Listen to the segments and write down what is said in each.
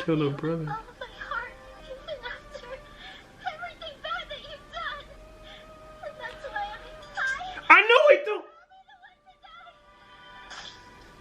Kill no brother. All of my heart, even after everything bad that you've done. And that's why I'm excited. I know it don't.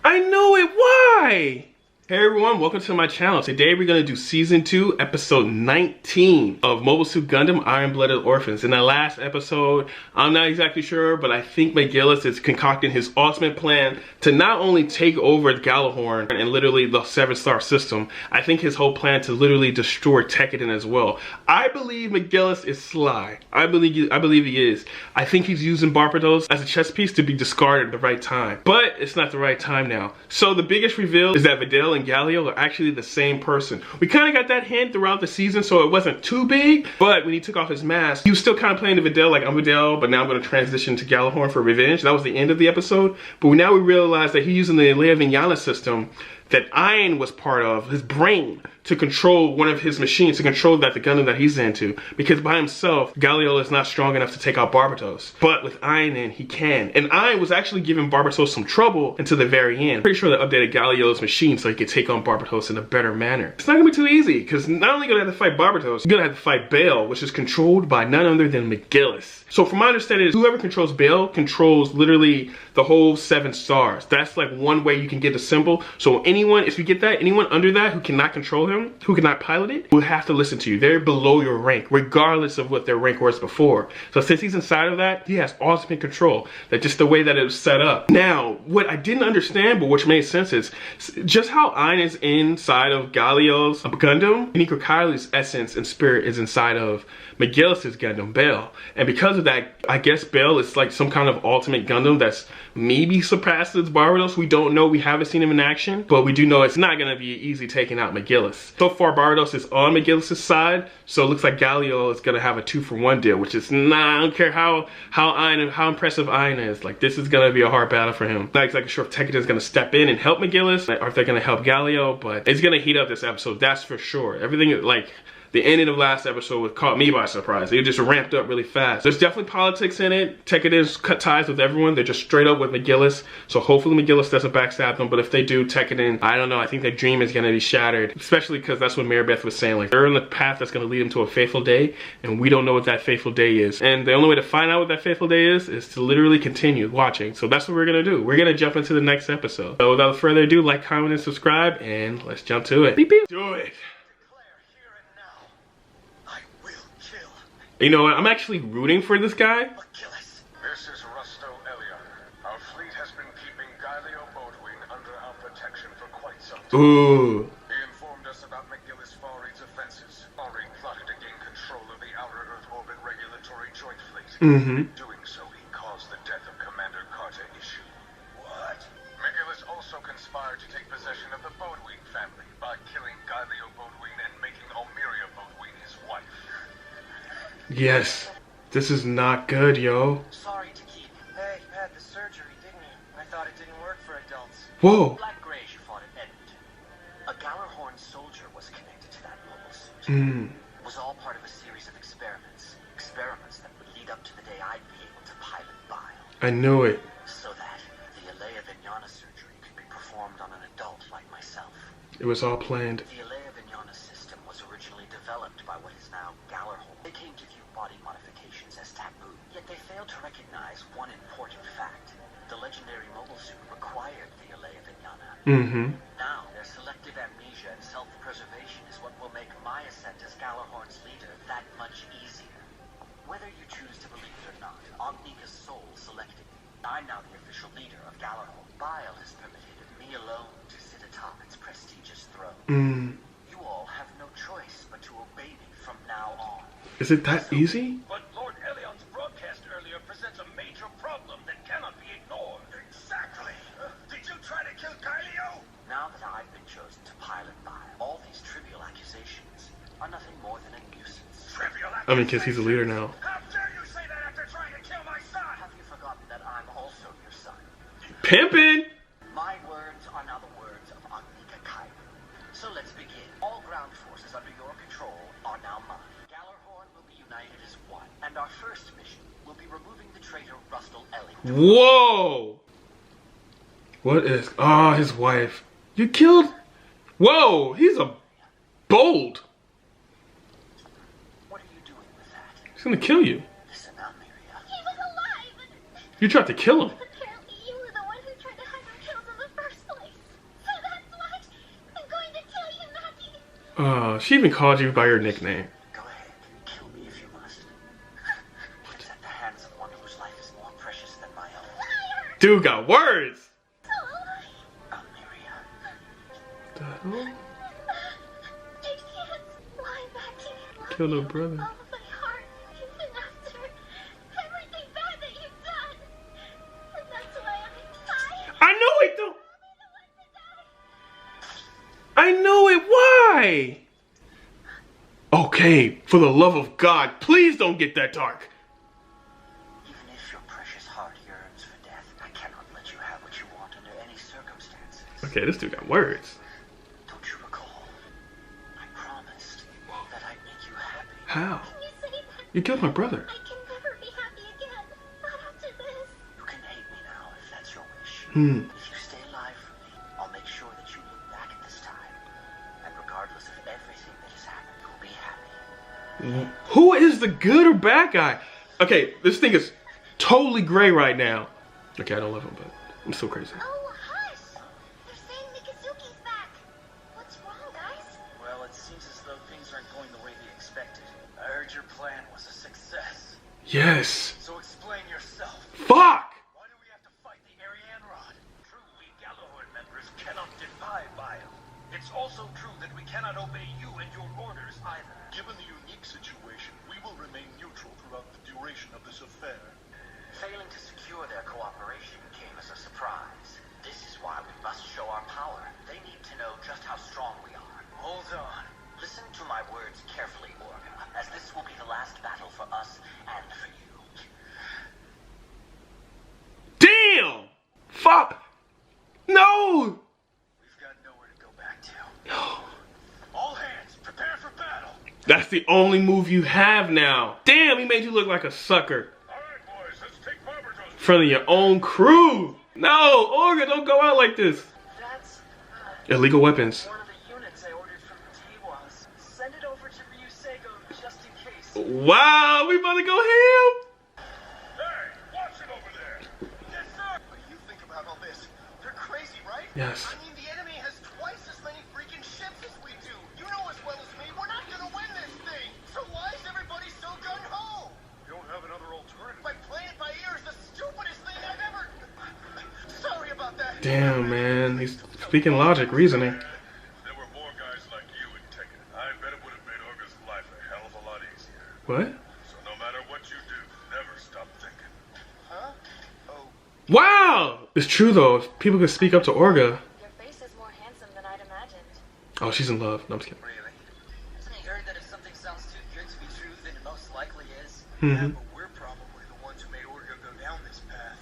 I know it. Why? Hey everyone, welcome to my channel. Today we're going to do Season 2, Episode 19 of Mobile Suit Gundam Iron Blooded Orphans. In the last episode, I'm not exactly sure, but I think McGillis is concocting his ultimate plan to not only take over the Gjallarhorn and literally the 7-star system, I think his whole plan to literally destroy Tekkadan as well. I believe McGillis is sly. I believe he is. I think he's using Barbados as a chess piece to be discarded at the right time. But it's not the right time now. So the biggest reveal is that Vidar and Galio are actually the same person. We kind of got that hint throughout the season, so it wasn't too big, but when he took off his mask, he was still kind of playing the Vidar like, I'm Vidar, but now I'm going to transition to Gjallarhorn for revenge. That was the end of the episode, but now we realize that he's using the brivnii system that Iron was part of, his brain, to control one of his machines, to control the Gundam that he's into. Because by himself, Galio is not strong enough to take out Barbatos. But with Iron in, he can. And Iron was actually giving Barbatos some trouble until the very end. Pretty sure they updated Galio's machine so he could take on Barbatos in a better manner. It's not gonna be too easy, because not only gonna have to fight Barbatos, you're gonna have to fight Bael, which is controlled by none other than McGillis. So from my understanding, whoever controls Bael controls literally the whole 7 stars. That's like one way you can get a symbol. So anyone, if you get that, anyone under that who cannot control him, who cannot pilot it, will have to listen to you. They're below your rank, regardless of what their rank was before. So since he's inside of that, he has ultimate control. That's just the way that it was set up. Now, what I didn't understand, but which made sense, is just how Ein is inside of Galio's Gundam, Nico Kylie's essence and spirit is inside of McGillis's Gundam, Bael. And because of that, I guess Bael is like some kind of ultimate Gundam that's maybe surpasses Barbatos. We don't know. We haven't seen him in action, but we do know it's not going to be easy taking out McGillis. So far, Barbatos is on McGillis' side, so it looks like Galio is going to have a 2-for-1 deal, which is not, I don't care how impressive Ein is. Like, this is going to be a hard battle for him. Not exactly sure if Tekkadan is going to step in and help McGillis, or if they're going to help Galio, but it's going to heat up this episode, that's for sure. Everything, like, the ending of last episode caught me by surprise. It just ramped up really fast. There's definitely politics in it. Tekkadan's cut ties with everyone. They're just straight up with McGillis. So hopefully McGillis doesn't backstab them. But if they do, Tekkadan, I don't know. I think their dream is going to be shattered. Especially because that's what Maribeth was saying. Like, they're on the path that's going to lead them to a fateful day. And we don't know what that fateful day is. And the only way to find out what that fateful day is to literally continue watching. So that's what we're going to do. We're going to jump into the next episode. So without further ado, like, comment, and subscribe. And let's jump to it. Beep, beep. Do it. You know what? I'm actually rooting for this guy. McGillis. This is Rusto Elion. Our fleet has been keeping Galio Boatwing under our protection for quite some time. Ooh. He informed us about McGillis Farid's offenses. Farid plotted to gain control of the Outer Earth Orbit Regulatory Joint Fleet. Doing so, he caused the death of Commander Carter Issue. What? McGillis also conspired to take possession of the Boatwing family by killing Galio Boatwing and making Almeria Boatwing his wife. Yes, this is not good, yo. Sorry to keep. Hey, you had the surgery, didn't you? I thought it didn't work for adults. Whoa. Black Grayish fought at Edmund. A Gjallarhorn soldier was connected to that mobile suit. It was all part of a series of experiments. Experiments that would lead up to the day I'd be able to pilot Bael. I knew it. So that the brivnii surgery could be performed on an adult like myself. It was all planned. The brivnii system was originally developed by what is now Gjallarhorn. They came to view body modifications as taboo, yet they failed to recognize one important fact. The legendary mobile suit required the brivnii. Now, their selective amnesia and self-preservation is what will make my ascent as Gjallarhorn's leader that much easier. Whether you choose to believe it or not, Omnica's soul selected me. I'm now the official leader of Gjallarhorn. Bael has permitted me alone to sit atop its prestigious throne. You all have no choice but to obey me from now on. Is it that easy? But Lord Elion's broadcast earlier presents a major problem that cannot be ignored. Exactly. Did you try to kill Galio? Now that I've been chosen to pilot Bael, all these trivial accusations are nothing more than a nuisance. Trivial accusations? I mean, because he's a leader now. How dare you say that after trying to kill my son? Have you forgotten that I'm also your son? Pimpin'! My words are now the words of Omnica Kyber. So let's begin. All ground forces under your control are now mine. Gjallarhorn will be united as one, and our first mission will be removing the traitor Rusto Elion. Whoa! What is... Oh, his wife. You killed... Whoa! He's a Bold. What are you doing with that? He's gonna kill you. Listen up, Miria. He was alive! You tried to kill him. Apparently you were the one who tried to have him killed in the first place. So that's why I'm going to kill you, Matthew. She even called you by your nickname. Go ahead. Kill me if you must. But it's at the hands of one whose life is more precious than my own. Liar! Dude got words. Miria. The hell? I can't lie back to you. Kill no brother. All of my heart, even after everything bad that you've done. And that's why I know it don't. I know it. Why? Okay, for the love of God, please don't get that dark. Even if your precious heart yearns for death, I cannot let you have what you want under any circumstances. Okay, this dude got words. Don't you recall? I promised that I'd make you happy. How? Can you say that? You killed my brother. I can never be happy again. Not after this. You can hate me now if that's your wish. If you stay alive for me, I'll make sure that you look back at this time. And regardless of everything that has happened, you'll be happy. Who is the good or bad guy? Okay, this thing is totally gray right now. Okay, I don't love him, but I'm still crazy. Oh, hush! They're saying Mikazuki's back. What's wrong, guys? Well, it seems as though things aren't going the way we expected. I heard your plan was a success. Yes. So explain yourself. Fuck. Why do we have to fight the Arianrhod? True, we gjallarhorn members cannot defy bael. It's also true that we cannot obey you and your orders either. Given the unique situation, we will remain neutral throughout the duration of this affair. Failing to secure their cooperation came as a surprise. This is why we must show our power. They need to know just how strong we are. Hold on. Listen to my words carefully, Orga, as this will be the last battle for us and for you. Damn. Fuck. No. We've got nowhere to go back to. No. All hands, prepare for battle. That's the only move you have now. Damn, he made you look like a sucker. Alright, boys, let's take Barberto's. In front of your own crew. No, Orga, don't go out like this. That's Illegal weapons. one of the units I ordered from Tewas. Send it over to Ryuseigo just in case. Wow, we about to go ham. Hey, watch it over there. Yes, sir. What do you think about all this? They're crazy, right? Yes. I mean, the enemy has twice as many freaking ships as we do. You know as well as me, we're not gonna win this thing. So why is everybody so gung-ho? We don't have another alternative. By playing it by ear is the stupidest thing I've ever... Sorry about that. Damn, man. He's speaking logic, reasoning. If there were more guys like you in Tekkadan, I bet it would have made Orga's life a hell of a lot easier. What? So no matter what you do, never stop thinking. Huh? Oh. Wow. It's true, though. If people could speak up to Orga. Your face is more handsome than I'd imagined. Oh, she's in love. No, I'm just kidding. Really? Hasn't he heard that if something sounds too good to be true, then it most likely is? Yeah, but we're probably the ones who made Orga go down this path.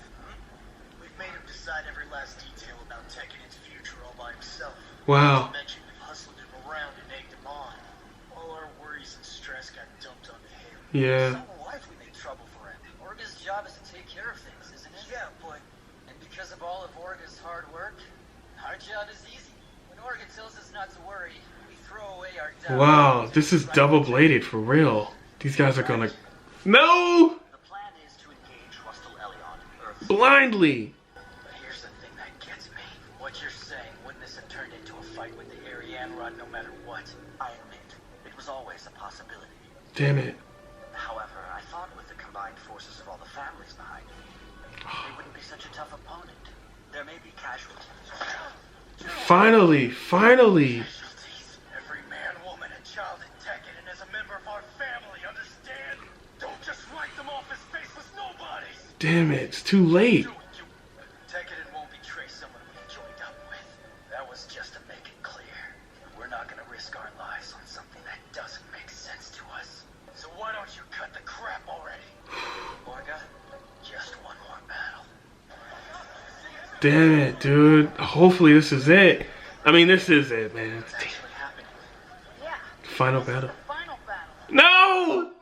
We've made him decide every last detail about Tekkadan's future all by himself. Wow. Not to mention we've hustled him around and egged him on. All our worries and stress got dumped onto him. Yeah. So why have we made trouble for him? Orga's job is to take care of things, isn't it? Yeah, but... And because of all of Orga's hard work, our job is easy. When Orga tells us not to worry, we throw away our doubts. Wow, this is double-bladed for real. These guys are gonna... No! The plan is to engage hostile Elion in Earth's... Blindly. But here's the thing that gets me. What you're saying, wouldn't this have turned into a fight with the Arianrhod no matter what? I admit, it was always a possibility. Damn it. However, I thought with the combined forces of all the families behind me, they wouldn't be such a tough opponent. There may be casualties. Finally, finally. Casualties. Every man, woman, and child in Tekkadan is a member of our family, understand? Don't just write them off as faceless nobodies! Damn it, it's too late. Tekkadan won't betray someone we've joined up with. That was just to make it clear. We're not gonna risk our lives on something that doesn't make sense to us. So why don't you cut the crap already? Orga, just one more battle. Damn it, dude. Hopefully this is it. I mean, this is it, man. It's actually happening. Yeah. Final battle. Final battle. No!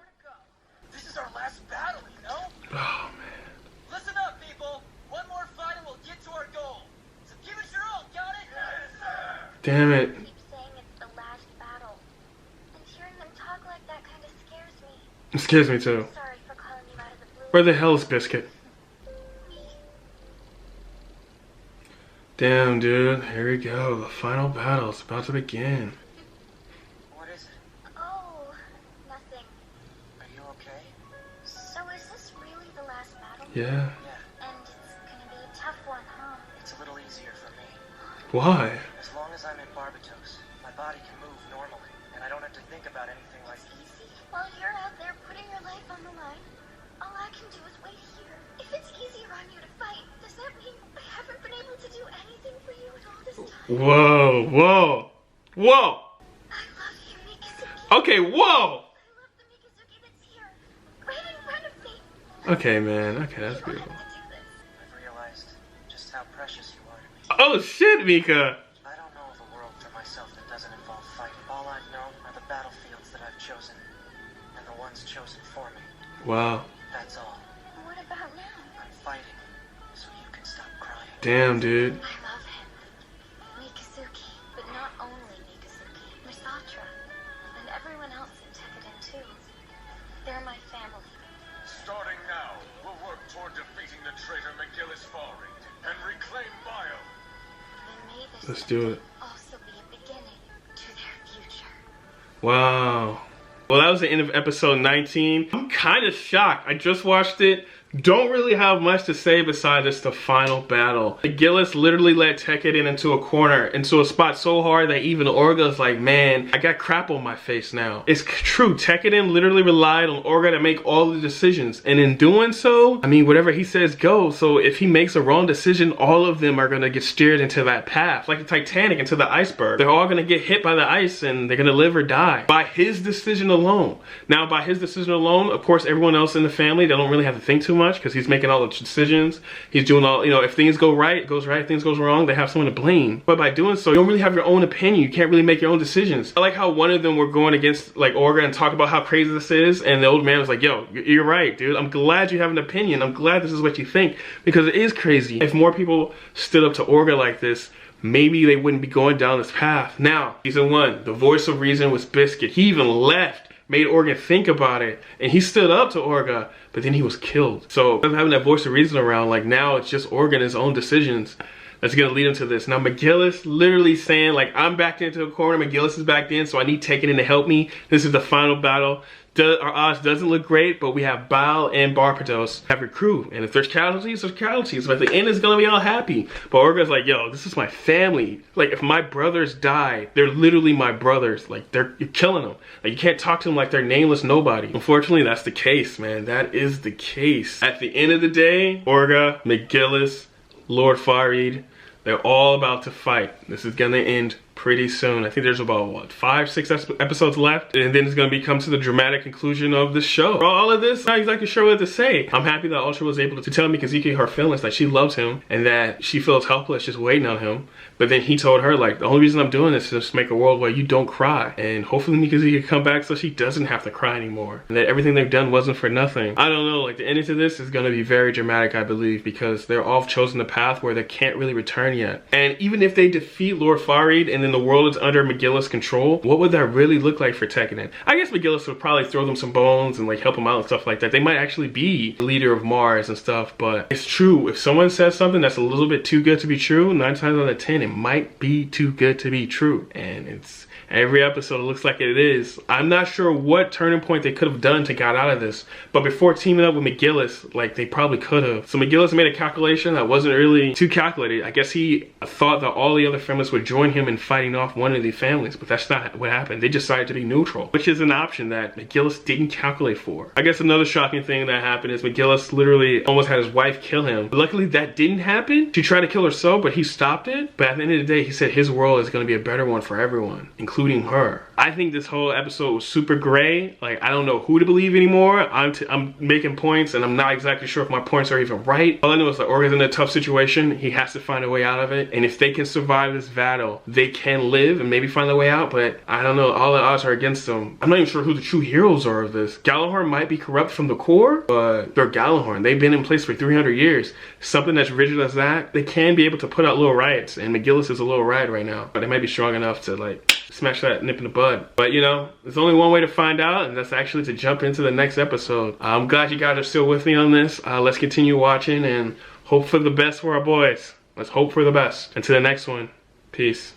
This is our last battle, you know? Oh, man. Listen up, people. One more fight and we'll get to our goal. So give it your all, got it? Yes, sir. Damn it. Keep saying it's the last battle. It scares me too. Sorry for calling you out of the blue. Where the hell is Biscuit? Damn, dude. Here we go. The final battle is about to begin. What is it? Oh, nothing. Are you okay? So is this really the last battle? Yeah. Yeah, And it's gonna be a tough one, huh? it's a little easier for me. Why? As long as I'm in Barbatos, my body can move normally, and I don't have to think about anything like Easy. While you're out there putting your life on the line, all I can do is wait here. If it's easier on you to fight, does that mean I haven't been able to do anything for you in all this time? Whoa, whoa, whoa. I love you, Mikazuki. Okay, whoa. I love the Mikazuki that's here, right in front of me. Okay, man. Okay, that's You don't beautiful. have to do this. I've realized just how precious you are to me. Oh shit, Mika. I don't know of a world for myself that doesn't involve fighting. All I've known are the battlefields that I've chosen, and the ones chosen for me. Wow. That's all. What about now? I'm fighting, so you can stop crying. Damn, dude. I love him. Mikazuki, but not only Mikazuki. Misatra, and everyone else in Tekkadan too. They're my family. Starting now, we'll work toward defeating the traitor McGillis Farid and reclaim Bael. Then may this Let's do it. also be a beginning to their future. Wow. Well, that was the end of episode 19. I'm kind of shocked. I just watched it. Don't really have much to say besides it's the final battle. McGillis literally let Tekkadan into a corner, into a spot so hard that even Orga's like, man, I got crap on my face now. It's true. Tekkadan literally relied on Orga to make all the decisions. And in doing so, I mean, whatever he says goes. So if he makes a wrong decision, all of them are going to get steered into that path. Like the Titanic into the iceberg. They're all going to get hit by the ice and they're going to live or die by his decision alone. Now, by his decision alone, of course, everyone else in the family, they don't really have to think too much because he's making all the decisions. He's doing all, you know, if things go right, it goes right. If things goes wrong, they have someone to blame. But by doing so, you don't really have your own opinion. You can't really make your own decisions. I like how one of them were going against like Orga and talk about how crazy this is. And the old man was like, yo, you're right, dude. I'm glad you have an opinion. I'm glad this is what you think because it is crazy. If more people stood up to Orga like this, maybe they wouldn't be going down this path. Now, season 1, the voice of reason was Biscuit. He even left. Made Orga think about it, and he stood up to Orga, but then he was killed. So having that voice of reason around, like now it's just Orga and his own decisions that's gonna lead him to this. Now McGillis literally saying like, I'm backed into a corner, McGillis is backed in, so I need Tekkadan to help me. This is the final battle. Our odds doesn't look great, but we have Bael and Barbatos have your crew. And if there's casualties, there's casualties. But at the end, it's gonna be all happy. But Orga's like, yo, this is my family. Like, if my brothers die, they're literally my brothers. Like, you're killing them. Like, you can't talk to them like they're nameless nobody. Unfortunately, that's the case, man. That is the case. At the end of the day, Orga, McGillis, Lord Farid, they're all about to fight. This is gonna end pretty soon. I think there's about, what, 5, 6 episodes left, and then it's gonna come to the dramatic conclusion of the show. For all of this, I'm not exactly sure what to say. I'm happy that Ultra was able to tell Mikazuki her feelings, that she loves him, and that she feels helpless just waiting on him. But then he told her, like, the only reason I'm doing this is just to make a world where you don't cry. And hopefully Mikazuki can come back so she doesn't have to cry anymore. And that everything they've done wasn't for nothing. I don't know, like, the ending to this is gonna be very dramatic, I believe, because they're all chosen a path where they can't really return yet. And even if they defeat Lord Farid and then the world is under McGillis' control, what would that really look like for Tekkadan? I guess McGillis would probably throw them some bones and like help them out and stuff like that. They might actually be the leader of Mars and stuff, but it's true. If someone says something that's a little bit too good to be true, 9 times out of 10, it might be too good to be true. And it's every episode, it looks like it is. I'm not sure what turning point they could have done to get out of this, but before teaming up with McGillis, like they probably could have. So McGillis made a calculation that wasn't really too calculated. I guess he thought that all the other families would join him in fighting off one of the families, but that's not what happened. They decided to be neutral, which is an option that McGillis didn't calculate for. I guess another shocking thing that happened is McGillis literally almost had his wife kill him. But luckily that didn't happen. She tried to kill herself, but he stopped it. But at the end of the day, he said his world is going to be a better one for everyone, including her. I think this whole episode was super gray. Like, I don't know who to believe anymore. I'm making points and I'm not exactly sure if my points are even right. All I know is that Orga's in a tough situation. He has to find a way out of it. And if they can survive this battle, they can live and maybe find a way out. But I don't know. All the odds are against them. I'm not even sure who the true heroes are of this. Gjallarhorn might be corrupt from the core, but they're Gjallarhorn. They've been in place for 300 years. Something that's rigid as that, they can be able to put out little riots. And McGillis is a little riot right now. But they might be strong enough to like smash that nip in the bud. But you know, there's only one way to find out, and that's actually to jump into the next episode. I'm glad you guys are still with me on this. Let's continue watching and hope for the best for our boys. Let's hope for the best. Until the next one, peace.